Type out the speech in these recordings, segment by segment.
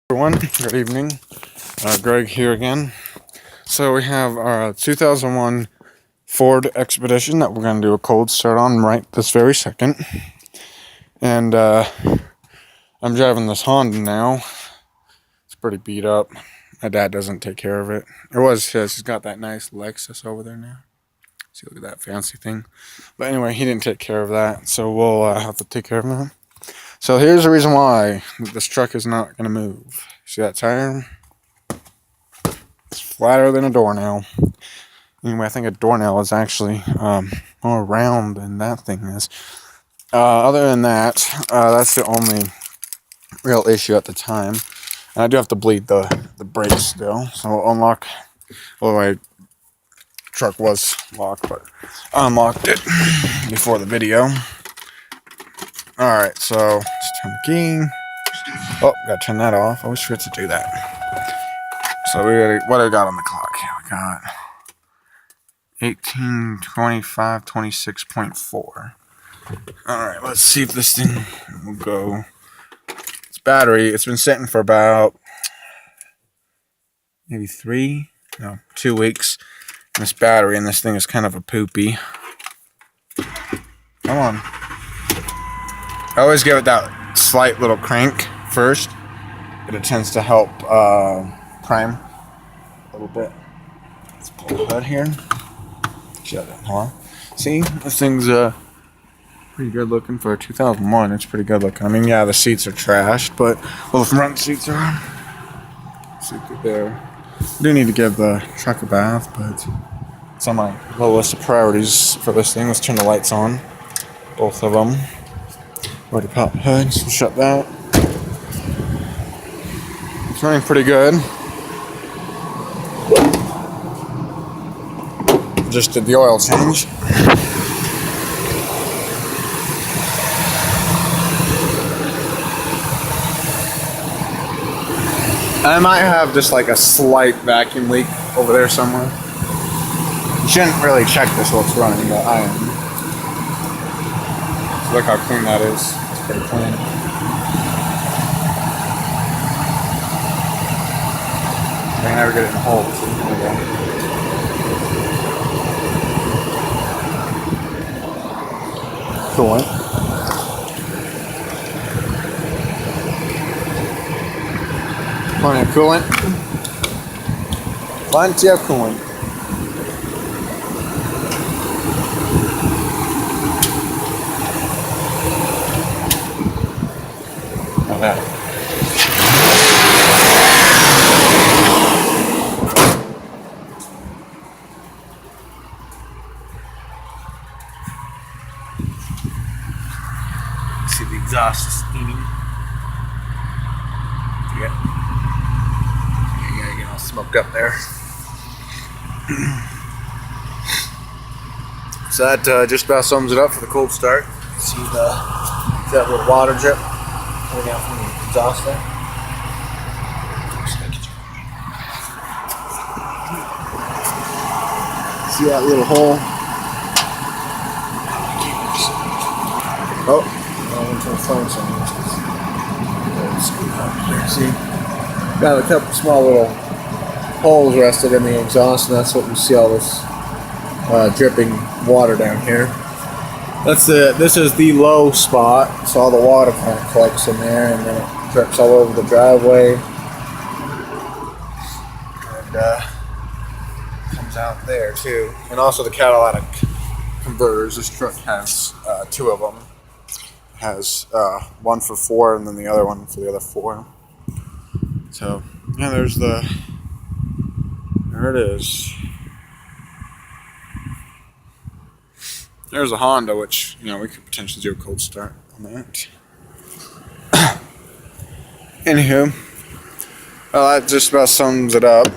Everyone, good evening. Greg here again. So we have our 2001 Ford Expedition that we're going to do a cold start on right this very second. And I'm driving this Honda now. It's pretty beat up. My dad doesn't take care of it. It was his. He's got that nice Lexus over there now. See, look at that fancy thing. But anyway, he didn't take care of that, so we'll have to take care of him. So here's the reason why this truck is not going to move. See that tire? It's flatter than a doornail. Anyway, I think a doornail is actually more round than that thing is. Other than that, that's the only real issue at the time. And I do have to bleed the brakes still. So we'll unlock. Well, my truck was locked, but I unlocked it before the video. Alright, so let's turn the key. Oh, gotta turn that off. I always forget to do that. So what do we got on the clock? We got 18:25:26.4. Alright, let's see if this thing will go. It's battery. It's been sitting for about maybe 2 weeks. This battery and this thing is kind of a poopy. Come on. I always give it that slight little crank first. But it tends to help prime a little bit. Let's pull the hood here. Shut it, huh? See, this thing's pretty good looking for a 2001. It's pretty good looking. I mean, yeah, the seats are trashed, but the front seats are. See through there. I do need to give the truck a bath, but it's on my low list of priorities for this thing. Let's turn the lights on, both of them. Already popped the hood, so shut that. It's running pretty good. Just did the oil change. I might have just like a slight vacuum leak over there somewhere. You shouldn't really check this while it's running, but I am. So look how clean that is. It's pretty clean. I can never get it in the hole. So there we go. Coolant. Plenty of coolant. Plenty of coolant. Now that. See the exhaust is steaming. Yeah. You gotta get all smoked up there. So that just about sums it up for the cold start. See that little water drip coming out from the exhaust there. See that little hole? Oh, I went to the phone somewhere. See, got a couple small little holes rested in the exhaust, and that's what you see all this dripping water down here. This is the low spot, so all the water kind of collects in there, and then it drips all over the driveway, and comes out there too. And also the catalytic converters. This truck has 2 of them. Has one for 4 and then the other one for the other 4. So yeah, there it is. There's a Honda, which we could potentially do a cold start on that. Anywho, well, that just about sums it up.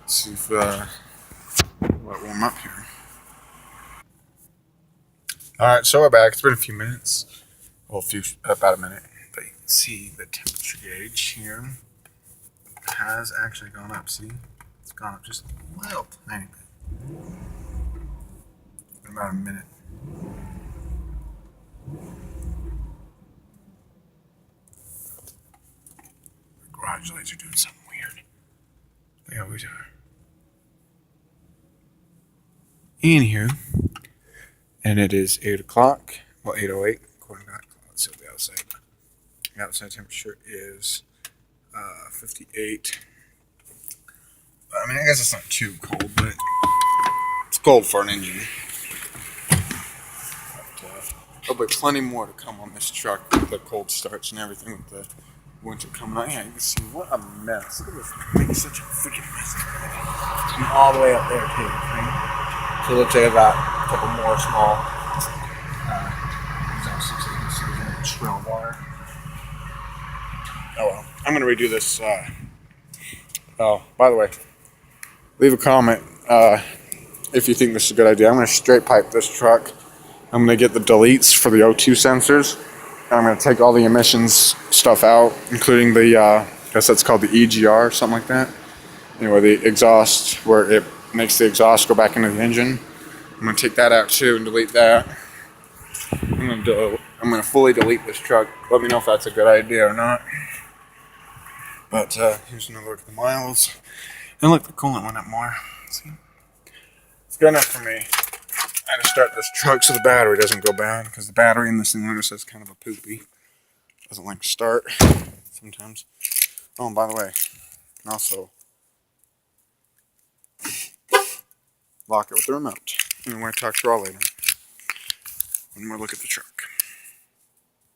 Let's see if let warm up here. Alright, so we're back. It's been a few minutes. Well, about a minute. But you can see the temperature gauge here has actually gone up. See? It's gone up just a little tiny bit. In about a minute. garage lights are doing something weird. They always are. Anywho, and it is 8 o'clock. Well, 8:08 according to that. Let's see what the outside. The outside temperature is 58. I mean, I guess it's not too cold, but it's cold for an engine. But, there'll be plenty more to come on this truck with the cold starts and everything with the winter coming out. Yeah, you can see what a mess. Look at this. Making such a freaking mess. And all the way up there, too. Right? So it looks like I've got a couple more small exhausts. So you can see there's a trail of water. Oh well. I'm going to redo this. Oh, by the way, leave a comment if you think this is a good idea. I'm going to straight pipe this truck. I'm going to get the deletes for the O2 sensors. I'm going to take all the emissions stuff out, including the, I guess that's called the EGR or something like that. Anyway, the exhaust, where it makes the exhaust go back into the engine. I'm going to take that out too and delete that. I'm going to fully delete this truck. Let me know if that's a good idea or not. But here's another look at the miles. And look, the coolant went up more. See? It's good enough for me. I had to start this truck so the battery doesn't go bad, because the battery in this thing, notice, is kind of a poopy. Doesn't like to start sometimes. Oh, and by the way, also lock it with the remote. And we're going to talk to you all later when we look at the truck.